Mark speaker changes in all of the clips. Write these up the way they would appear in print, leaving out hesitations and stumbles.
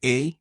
Speaker 1: Ehi,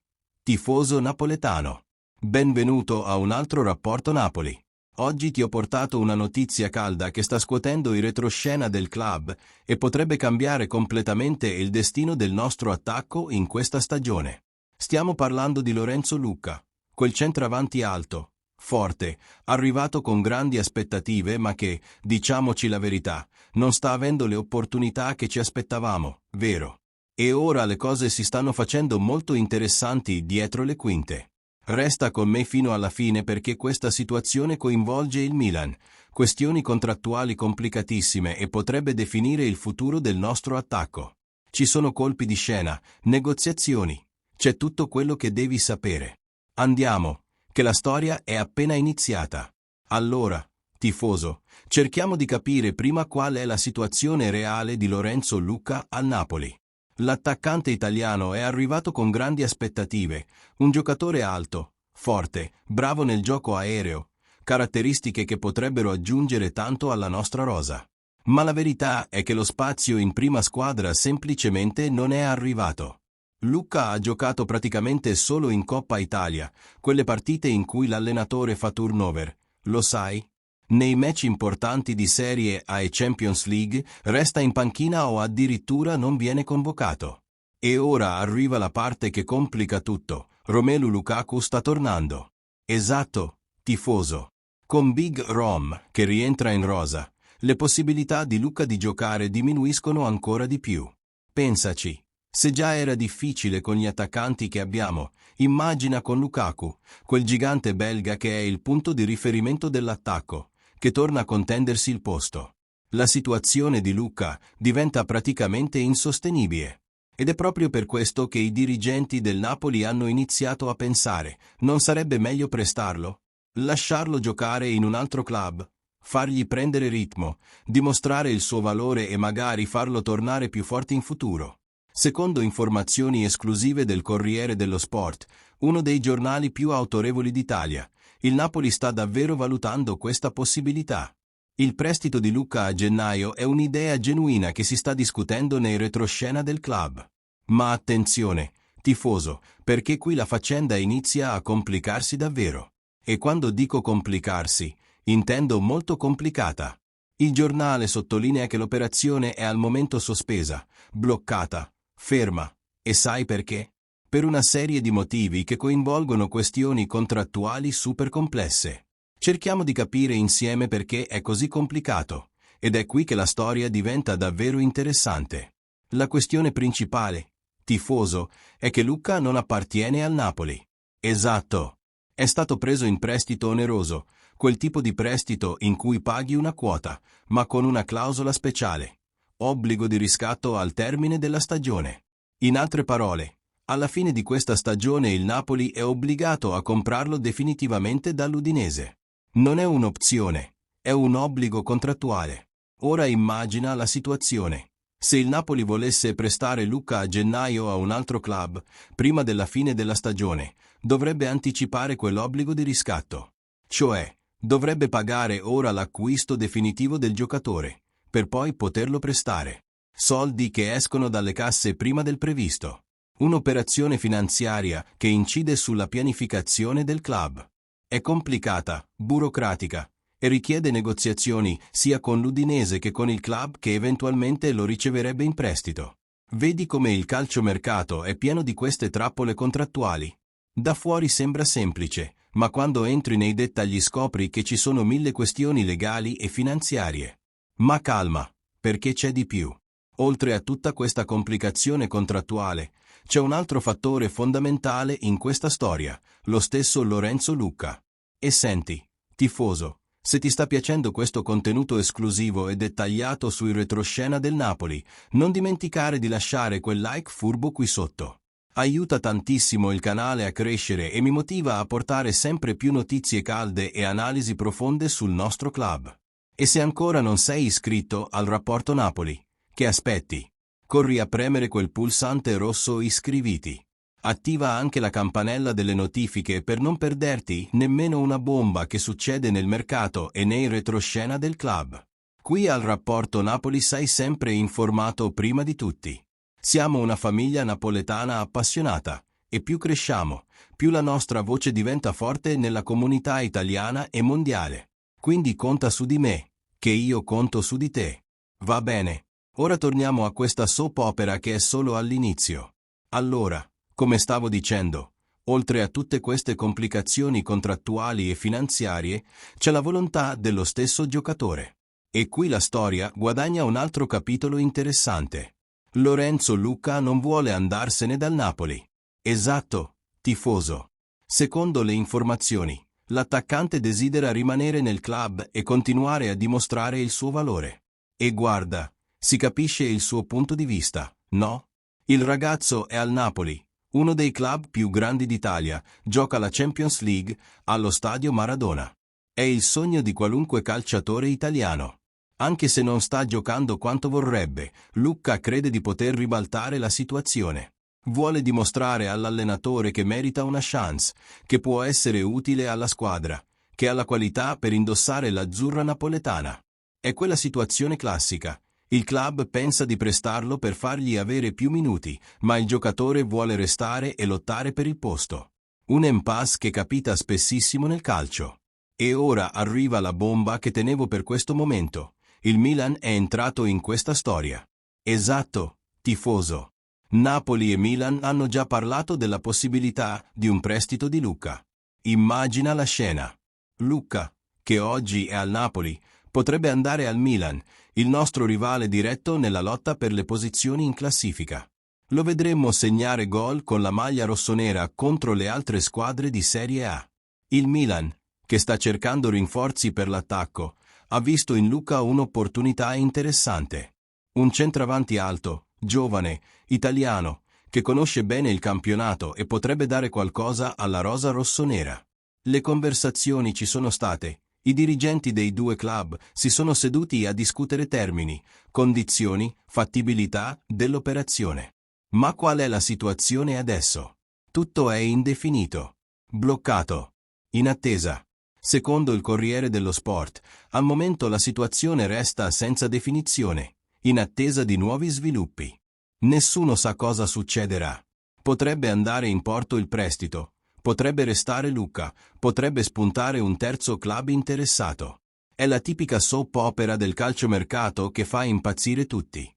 Speaker 1: tifoso napoletano. Benvenuto a un altro Rapporto Napoli. Oggi ti ho portato una notizia calda che sta scuotendo il retroscena del club e potrebbe cambiare completamente il destino del nostro attacco in questa stagione. Stiamo parlando di Lorenzo Lucca, quel centravanti alto, forte, arrivato con grandi aspettative ma che, diciamoci la verità, non sta avendo le opportunità che ci aspettavamo, vero? E ora le cose si stanno facendo molto interessanti dietro le quinte. Resta con me fino alla fine perché questa situazione coinvolge il Milan, questioni contrattuali complicatissime e potrebbe definire il futuro del nostro attacco. Ci sono colpi di scena, negoziazioni, c'è tutto quello che devi sapere. Andiamo, che la storia è appena iniziata. Allora, tifoso, cerchiamo di capire prima qual è la situazione reale di Lorenzo Lucca al Napoli. L'attaccante italiano è arrivato con grandi aspettative, un giocatore alto, forte, bravo nel gioco aereo, caratteristiche che potrebbero aggiungere tanto alla nostra rosa. Ma la verità è che lo spazio in prima squadra semplicemente non è arrivato. Lucca ha giocato praticamente solo in Coppa Italia, quelle partite in cui l'allenatore fa turnover, lo sai? Nei match importanti di Serie A e Champions League resta in panchina o addirittura non viene convocato. E ora arriva la parte che complica tutto. Romelu Lukaku sta tornando. Esatto, tifoso. Con Big Rom, che rientra in rosa, le possibilità di Lucca di giocare diminuiscono ancora di più. Pensaci. Se già era difficile con gli attaccanti che abbiamo, immagina con Lukaku, quel gigante belga che è il punto di riferimento dell'attacco, che torna a contendersi il posto. La situazione di Lucca diventa praticamente insostenibile. Ed è proprio per questo che i dirigenti del Napoli hanno iniziato a pensare, non sarebbe meglio prestarlo? Lasciarlo giocare in un altro club? Fargli prendere ritmo, dimostrare il suo valore e magari farlo tornare più forte in futuro? Secondo informazioni esclusive del Corriere dello Sport, uno dei giornali più autorevoli d'Italia, il Napoli sta davvero valutando questa possibilità. Il prestito di Lucca a gennaio è un'idea genuina che si sta discutendo nei retroscena del club. Ma attenzione, tifoso, perché qui la faccenda inizia a complicarsi davvero. E quando dico complicarsi, intendo molto complicata. Il giornale sottolinea che l'operazione è al momento sospesa, bloccata, ferma. E sai perché? Per una serie di motivi che coinvolgono questioni contrattuali super complesse. Cerchiamo di capire insieme perché è così complicato, ed è qui che la storia diventa davvero interessante. La questione principale, tifoso, è che Lucca non appartiene al Napoli. Esatto. È stato preso in prestito oneroso, quel tipo di prestito in cui paghi una quota, ma con una clausola speciale. Obbligo di riscatto al termine della stagione. In altre parole, alla fine di questa stagione il Napoli è obbligato a comprarlo definitivamente dall'Udinese. Non è un'opzione, è un obbligo contrattuale. Ora immagina la situazione. Se il Napoli volesse prestare Lucca a gennaio a un altro club, prima della fine della stagione, dovrebbe anticipare quell'obbligo di riscatto. Cioè, dovrebbe pagare ora l'acquisto definitivo del giocatore, per poi poterlo prestare. Soldi che escono dalle casse prima del previsto. Un'operazione finanziaria che incide sulla pianificazione del club. È complicata, burocratica, e richiede negoziazioni sia con l'Udinese che con il club che eventualmente lo riceverebbe in prestito. Vedi come il calciomercato è pieno di queste trappole contrattuali. Da fuori sembra semplice, ma quando entri nei dettagli scopri che ci sono mille questioni legali e finanziarie. Ma calma, perché c'è di più. Oltre a tutta questa complicazione contrattuale, c'è un altro fattore fondamentale in questa storia, lo stesso Lorenzo Lucca. E senti, tifoso, se ti sta piacendo questo contenuto esclusivo e dettagliato sul retroscena del Napoli, non dimenticare di lasciare quel like furbo qui sotto. Aiuta tantissimo il canale a crescere e mi motiva a portare sempre più notizie calde e analisi profonde sul nostro club. E se ancora non sei iscritto al Rapporto Napoli, che aspetti? Corri a premere quel pulsante rosso iscriviti. Attiva anche la campanella delle notifiche per non perderti nemmeno una bomba che succede nel mercato e nei retroscena del club. Qui al Rapporto Napoli sei sempre informato prima di tutti. Siamo una famiglia napoletana appassionata E più cresciamo, più la nostra voce diventa forte nella comunità italiana e mondiale. Quindi conta su di me, che io conto su di te. Va bene. Ora torniamo a questa soap opera che è solo all'inizio. Allora, come stavo dicendo, oltre a tutte queste complicazioni contrattuali e finanziarie, c'è la volontà dello stesso giocatore. E qui la storia guadagna un altro capitolo interessante. Lorenzo Lucca non vuole andarsene dal Napoli. Esatto, tifoso. Secondo le informazioni, l'attaccante desidera rimanere nel club e continuare a dimostrare il suo valore. E guarda, si capisce il suo punto di vista, no? Il ragazzo è al Napoli, uno dei club più grandi d'Italia, gioca la Champions League allo stadio Maradona. È il sogno di qualunque calciatore italiano. Anche se non sta giocando quanto vorrebbe, Lucca crede di poter ribaltare la situazione. Vuole dimostrare all'allenatore che merita una chance, che può essere utile alla squadra, che ha la qualità per indossare l'azzurra napoletana. È quella situazione classica. Il club pensa di prestarlo per fargli avere più minuti, ma il giocatore vuole restare e lottare per il posto. Un impasse che capita spessissimo nel calcio. E ora arriva la bomba che tenevo per questo momento. Il Milan è entrato in questa storia. Esatto, tifoso. Napoli e Milan hanno già parlato della possibilità di un prestito di Lucca. Immagina la scena. Lucca, che oggi è al Napoli, potrebbe andare al Milan, il nostro rivale diretto nella lotta per le posizioni in classifica. Lo vedremmo segnare gol con la maglia rossonera contro le altre squadre di Serie A. Il Milan, che sta cercando rinforzi per l'attacco, ha visto in Lucca un'opportunità interessante. Un centravanti alto, giovane, italiano, che conosce bene il campionato e potrebbe dare qualcosa alla rosa rossonera. Le conversazioni ci sono state. I dirigenti dei due club si sono seduti a discutere termini, condizioni, fattibilità dell'operazione. Ma qual è la situazione adesso? Tutto è indefinito. Bloccato. In attesa. Secondo il Corriere dello Sport, al momento la situazione resta senza definizione, in attesa di nuovi sviluppi. Nessuno sa cosa succederà. Potrebbe andare in porto il prestito. Potrebbe restare Lucca, potrebbe spuntare un terzo club interessato. È la tipica soap opera del calciomercato che fa impazzire tutti.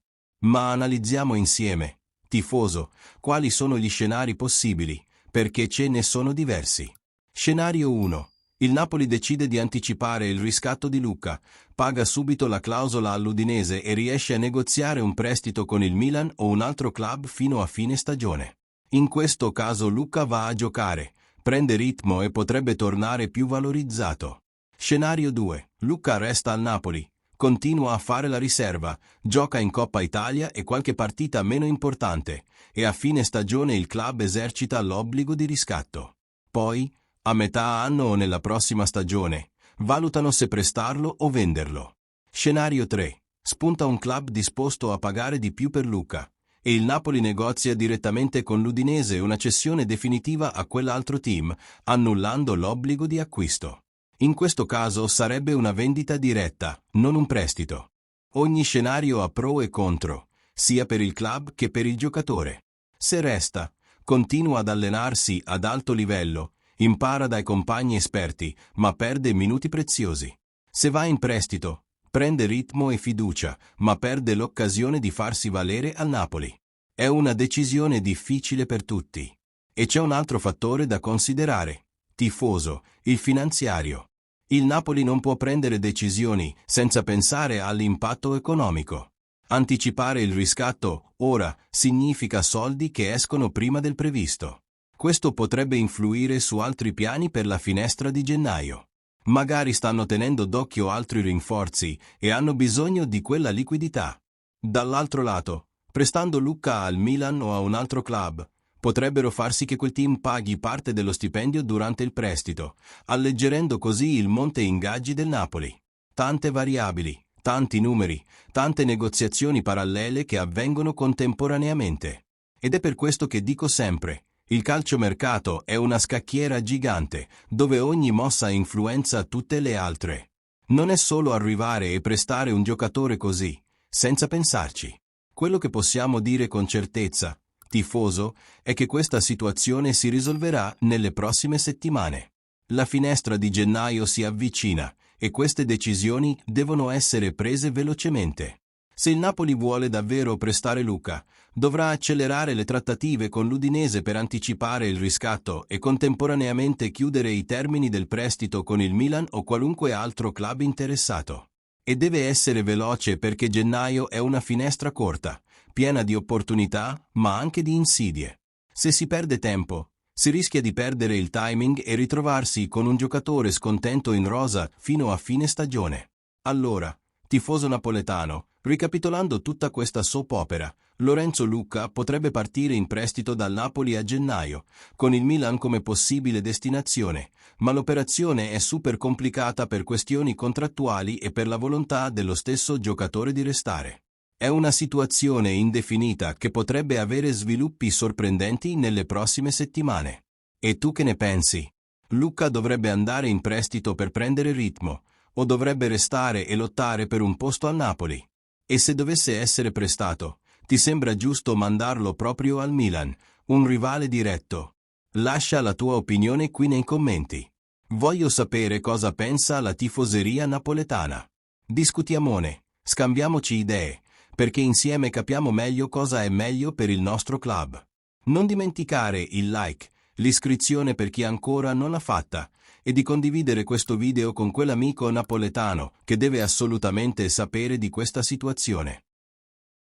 Speaker 1: Ma analizziamo insieme, tifoso, quali sono gli scenari possibili, perché ce ne sono diversi. Scenario 1. Il Napoli decide di anticipare il riscatto di Lucca, paga subito la clausola all'Udinese e riesce a negoziare un prestito con il Milan o un altro club fino a fine stagione. In questo caso Lucca va a giocare, prende ritmo e potrebbe tornare più valorizzato. Scenario 2. Lucca resta al Napoli, continua a fare la riserva, gioca in Coppa Italia e qualche partita meno importante, e a fine stagione il club esercita l'obbligo di riscatto. Poi, a metà anno o nella prossima stagione, valutano se prestarlo o venderlo. Scenario 3. Spunta un club disposto a pagare di più per Lucca, e il Napoli negozia direttamente con l'Udinese una cessione definitiva a quell'altro team, annullando l'obbligo di acquisto. In questo caso sarebbe una vendita diretta, non un prestito. Ogni scenario ha pro e contro, sia per il club che per il giocatore. Se resta, continua ad allenarsi ad alto livello, impara dai compagni esperti, ma perde minuti preziosi. Se va in prestito, prende ritmo e fiducia, ma perde l'occasione di farsi valere al Napoli. È una decisione difficile per tutti. E c'è un altro fattore da considerare. Tifoso, il finanziario. Il Napoli non può prendere decisioni senza pensare all'impatto economico. Anticipare il riscatto, ora, significa soldi che escono prima del previsto. Questo potrebbe influire su altri piani per la finestra di gennaio. Magari stanno tenendo d'occhio altri rinforzi e hanno bisogno di quella liquidità. Dall'altro lato, prestando Lucca al Milan o a un altro club, potrebbero far sì che quel team paghi parte dello stipendio durante il prestito, alleggerendo così il monte ingaggi del Napoli. Tante variabili, tanti numeri, tante negoziazioni parallele che avvengono contemporaneamente. Ed è per questo che dico sempre, il calciomercato è una scacchiera gigante, dove ogni mossa influenza tutte le altre. Non è solo arrivare e prestare un giocatore così, senza pensarci. Quello che possiamo dire con certezza, tifoso, è che questa situazione si risolverà nelle prossime settimane. La finestra di gennaio si avvicina e queste decisioni devono essere prese velocemente. Se il Napoli vuole davvero prestare Luka, dovrà accelerare le trattative con l'Udinese per anticipare il riscatto e contemporaneamente chiudere i termini del prestito con il Milan o qualunque altro club interessato. E deve essere veloce perché gennaio è una finestra corta, piena di opportunità, ma anche di insidie. Se si perde tempo, si rischia di perdere il timing e ritrovarsi con un giocatore scontento in rosa fino a fine stagione. Allora, tifoso napoletano, ricapitolando tutta questa soap opera, Lorenzo Luca potrebbe partire in prestito dal Napoli a gennaio, con il Milan come possibile destinazione, ma l'operazione è super complicata per questioni contrattuali e per la volontà dello stesso giocatore di restare. È una situazione indefinita che potrebbe avere sviluppi sorprendenti nelle prossime settimane. E tu che ne pensi? Luca dovrebbe andare in prestito per prendere ritmo, o dovrebbe restare e lottare per un posto al Napoli? E se dovesse essere prestato, ti sembra giusto mandarlo proprio al Milan, un rivale diretto? Lascia la tua opinione qui nei commenti. Voglio sapere cosa pensa la tifoseria napoletana. Discutiamone, scambiamoci idee, perché insieme capiamo meglio cosa è meglio per il nostro club. Non dimenticare il like, l'iscrizione per chi ancora non l'ha fatta, e di condividere questo video con quell'amico napoletano che deve assolutamente sapere di questa situazione.